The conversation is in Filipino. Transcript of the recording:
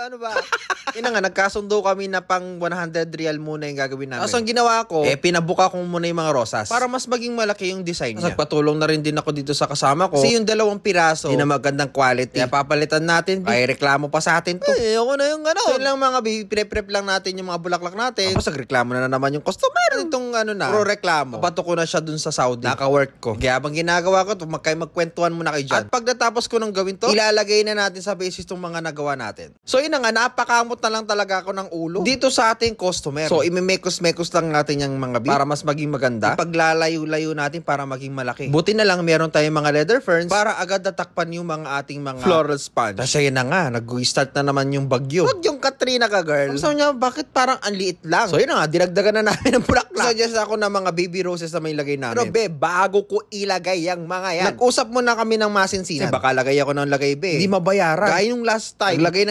Ano ba? Ina nga, nagkasundo kami na pang 100 real muna yung gagawin namin. So, ang ginawa ko, pinabuka ko muna yung mga rosas para mas maging malaki yung design niya. Nagpatulong na rin din ako dito sa kasama ko. Kasi yung 2 piraso, hindi na magandang quality. Kaya papalitan natin. Ay, reklamo pa sa atin to. Ako na yung So, yun lang mga pinaprep lang natin yung mga bulaklak natin. Tapos nagreklamo na naman yung customer. Itong pro reklamo. Papato ko na siya dun sa Saudi. Naka-work ko. Kaya habang ginagawa ko to, magkwentuhan muna kayo dyan. At pag natapos ko nang gawin to, ilalagay na natin sa basis tong mga nagawa natin. So, yun nga, napakamot na lang talaga ako ng ulo dito sa ating customer. So, imemekos-mekos lang natin yung mga bit para mas maging maganda. Ipaglalayo-layo natin para maging malaki. Buti na lang meron tayong mga leather ferns para agad natakpan yung mga ating mga floral sponge. Kasi yun na nga, nag-start na naman yung bagyo. Bagyong Katrina ka, girl. Sabi niya, bakit parang ang liit lang? So, yun na nga, dinagdagan na namin ng bulaklak. Suggest ako ng mga baby roses na may lagay namin. Pero, bago ko ilagay yung mga yan, nag-usap muna kami ng masinsinan. Baka lagay ako ng lagay, Hindi mabayaran. Gaya yung last time, naglagay